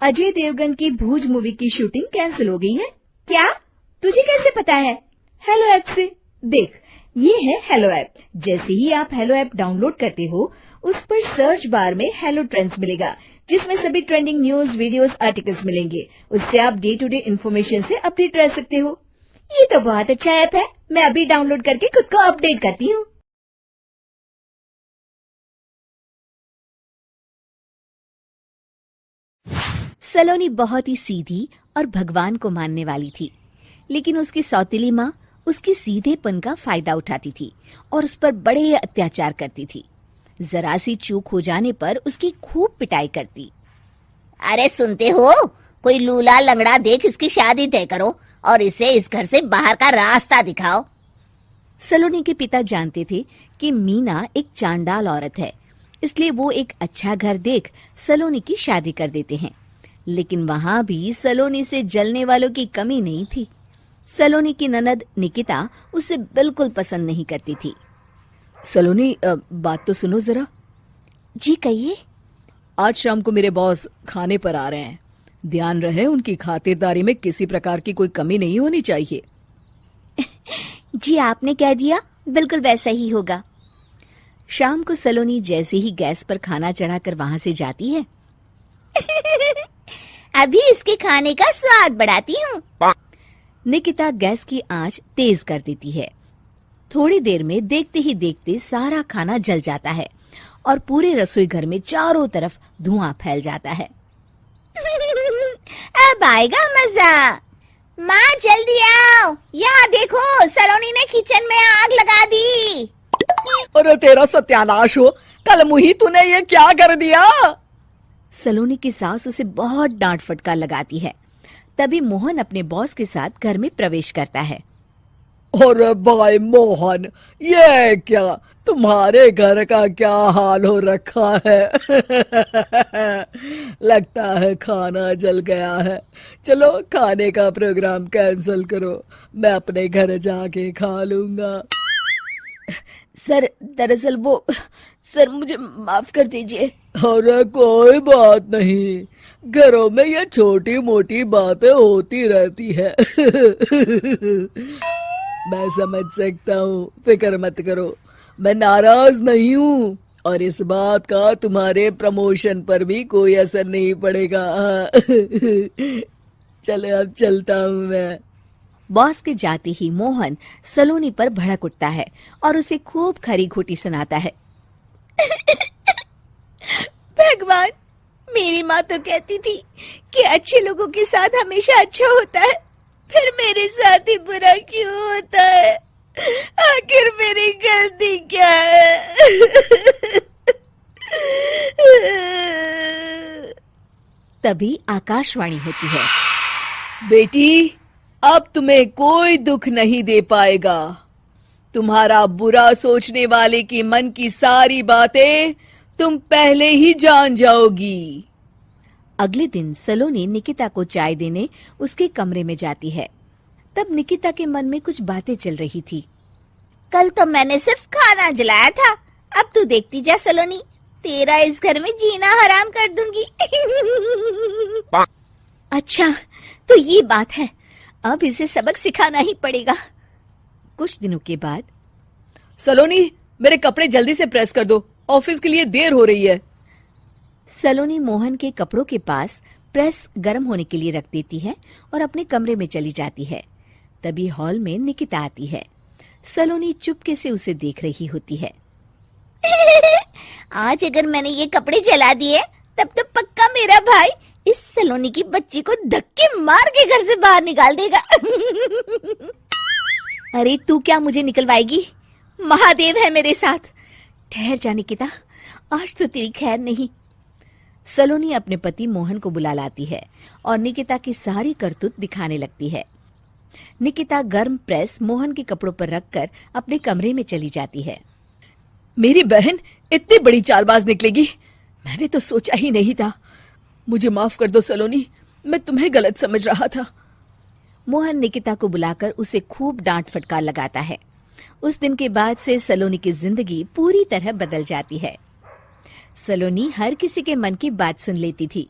अजय देवगन की भूज मूवी की shooting cancel हो गई है। क्या? तुझे कैसे पता है? हेलो ऐप से देख, ये है हेलो ऐप। जैसे ही आप हेलो ऐप डाउनलोड करते हो, उस पर सर्च बार में हेलो ट्रेंड्स मिलेगा, जिसमें सभी ट्रेंडिंग न्यूज, वीडियोस, आर्टिकल्स मिलेंगे। उससे आप डे टू डे इन्फॉर्मेशन से अपडेट रह सकते हो। ये तो बहुत अच्छा ऐप है। मैं अभी डाउनलोड करके खुद को अपडेट करती हूँ। सलोनी बहुत ही सीधी और भगवान को मानने वाली थी, लेकिन उसकी सौतेली माँ उसके सीधेपन का फायदा उठाती थी और उस पर बड़े अत्याचार करती थी। जरा सी चूक हो जाने पर उसकी खूब पिटाई करती। अरे सुनते हो, कोई लूला लंगड़ा देख इसकी शादी तय करो और इसे इस घर से बाहर का रास्ता दिखाओ। सलोनी के पिता जानते थे कि मीना एक चांडाल औरत है, इसलिए वो एक अच्छा घर देख सलोनी की शादी कर देते हैं। लेकिन वहां भी सलोनी से जलने वालों की कमी नहीं थी। सलोनी की ननद निकिता उसे बिल्कुल पसंद नहीं करती थी। सलोनी, बात तो सुनो जरा। जी कहिए। आज शाम को मेरे बॉस खाने पर आ रहे हैं। ध्यान रहे उनकी खातिरदारी में किसी प्रकार की कोई कमी नहीं होनी चाहिए। जी आपने कह दिया, बिल्कुल वैसा ही होगा। शाम को सलोनी जैसे ही गैस पर खाना चढ़ाकर वहां से जाती है, अभी इसके खाने का स्वाद बढ़ाती हूँ। निकिता गैस की आंच तेज कर देती है। थोड़ी देर में देखते ही देखते सारा खाना जल जाता है और पूरे रसोई घर में चारों तरफ धुआं फैल जाता है। अब आएगा मजा। माँ जल्दी आओ, यहाँ देखो सलोनी ने किचन में आग लगा दी। अरे तेरा सत्यानाश हो, कल मुही तूने ये क्या कर दिया? सलोनी की सास उसे बहुत डांट फटकार लगाती है। तभी मोहन अपने बॉस के साथ घर में प्रवेश करता है। अरे भाई मोहन, ये क्या, तुम्हारे घर का क्या हाल हो रखा है? लगता है खाना जल गया है। चलो खाने का प्रोग्राम कैंसिल करो, मैं अपने घर जाके खा लूंगा। सर, दरअसल वो सर मुझे माफ कर दीजिए। अरे कोई बात नहीं, घरों में ये छोटी मोटी बातें होती रहती है। मैं समझ सकता हूँ, फिक्र मत करो, मैं नाराज नहीं हूँ और इस बात का तुम्हारे प्रमोशन पर भी कोई असर नहीं पड़ेगा। चले अब चलता हूँ मैं। बॉस के जाते ही मोहन सलोनी पर भड़क उठता है और उसे खूब खरी खोटी सुनाता है। भगवान, मेरी माँ तो कहती थी कि अच्छे लोगों के साथ हमेशा अच्छा होता है, फिर मेरे साथ ही बुरा क्यों होता है? आखिर मेरी गलती क्या है? तभी आकाशवाणी होती है। बेटी, अब तुम्हें कोई दुख नहीं दे पाएगा। तुम्हारा बुरा सोचने वाले के मन की सारी बातें तुम पहले ही जान जाओगी। अगले दिन सलोनी निकिता को चाय देने उसके कमरे में जाती है। तब निकिता के मन में कुछ बातें चल रही थी। कल तो मैंने सिर्फ खाना जलाया था, अब तू देखती जा सलोनी, तेरा इस घर में जीना हराम कर दूंगी। अच्छा, तो ये बात है, अब इसे सबक सिखाना ही पड़ेगा। कुछ दिनों के बाद, सलोनी, मेरे कपड़े जल्दी से प्रेस कर दो, ऑफिस के लिए देर हो रही है। सलोनी मोहन के कपड़ों के पास प्रेस गर्म होने के लिए रख देती है और अपने कमरे में चली जाती है। तभी हॉल में निकिता आती है। सलोनी चुपके से उसे देख रही होती है। आज अगर मैंने ये कपड़े जला दिए, तब तो पक्का मेरा भाई इस सलोनी की बच्ची को धक्के मार के घर से बाहर निकाल देगा। अरे तू क्या मुझे निकलवाएगी? महादेव है मेरे साथ। ठहर जा निकिता, आज तो तेरी खैर नहीं। सलोनी अपने पति मोहन को बुला लाती है और निकिता की सारी करतूत दिखाने लगती है। निकिता गर्म प्रेस मोहन के कपड़ों पर रखकर अपने कमरे में चली जाती है। मेरी बहन इतनी बड़ी चालबाज निकलेगी, मैंने तो सोचा ही नहीं था। मुझे माफ कर दो सलोनी, मैं तुम्हें गलत समझ रहा था। मोहन निकिता को बुलाकर उसे खूब डांट फटकार लगाता है। उस दिन के बाद से सलोनी की जिंदगी पूरी तरह बदल जाती है। सलोनी हर किसी के मन की बात सुन लेती थी।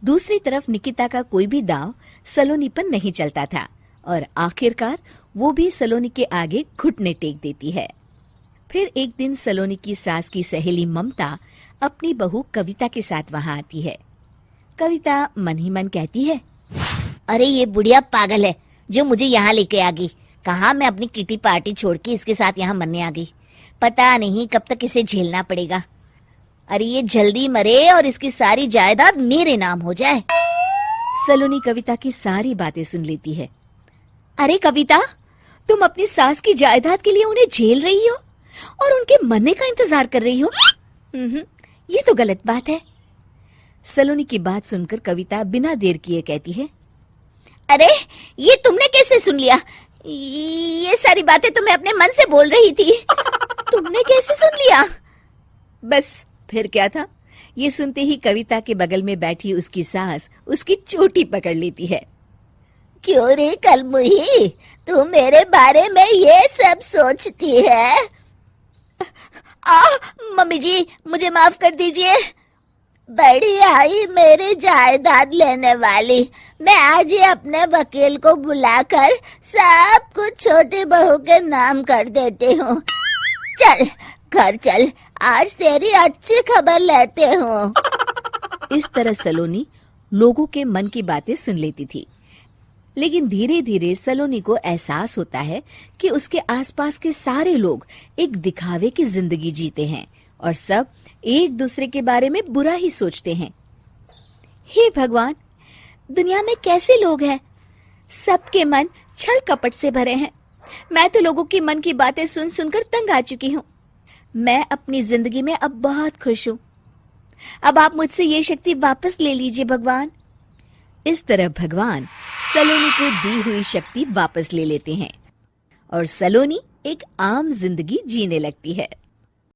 दूसरी तरफ निकिता का कोई भी दांव सलोनी पर नहीं चलता था और आखिरकार वो भी सलोनी के आगे घुटने टेक देती है। फिर एक दिन सलोनी की सास की सहेली ममता अपनी बहू कविता के साथ वहां आती है। कविता मन ही मन कहती है, अरे ये बुढ़िया पागल है जो मुझे यहाँ लेके आ गई। कहाँ मैं अपनी किटी पार्टी छोड़ के इसके साथ यहाँ मरने आ गई। पता नहीं कब तक इसे झेलना पड़ेगा। अरे ये जल्दी मरे और इसकी सारी जायदाद मेरे नाम हो जाए। सलोनी कविता की सारी बातें सुन लेती है। अरे कविता, तुम अपनी सास की जायदाद के लिए उन्हें झेल रही हो और उनके मरने का इंतजार कर रही हो। ये तो गलत बात है। सलोनी की बात सुनकर कविता बिना देर किए कहती है, अरे ये तुमने कैसे सुन लिया? ये सारी बातें तो मैं अपने मन से बोल रही थी। तुमने कैसे सुन लिया? बस फिर क्या था, ये सुनते ही कविता के बगल में बैठी उसकी सास उसकी चोटी पकड़ लेती है। क्यों रे कलमुही, तू मेरे बारे में ये सब सोचती है? मम्मी जी मुझे माफ कर दीजिए। बड़ी आई मेरी जायदाद लेने वाली। मैं आज ही अपने वकील को बुलाकर सब कुछ छोटी बहू के नाम कर देती हूँ। चल घर चल, आज तेरी अच्छी खबर लेते हूँ। इस तरह सलोनी लोगों के मन की बातें सुन लेती थी, लेकिन धीरे धीरे सलोनी को एहसास होता है कि उसके आसपास के सारे लोग एक दिखावे की जिंदगी जीते हैं और सब एक दूसरे के बारे में बुरा ही सोचते हैं। हे भगवान, दुनिया में कैसे लोग हैं? सबके मन छल कपट से भरे हैं। मैं तो लोगों की मन की बातें सुन सुनकर तंग आ चुकी हूँ। मैं अपनी जिंदगी में अब बहुत खुश हूँ। अब आप मुझसे ये शक्ति वापस ले लीजिए भगवान। इस तरह भगवान सलोनी को दी हुई शक्ति वापस ले लेते हैं और सलोनी एक आम जिंदगी जीने लगती है।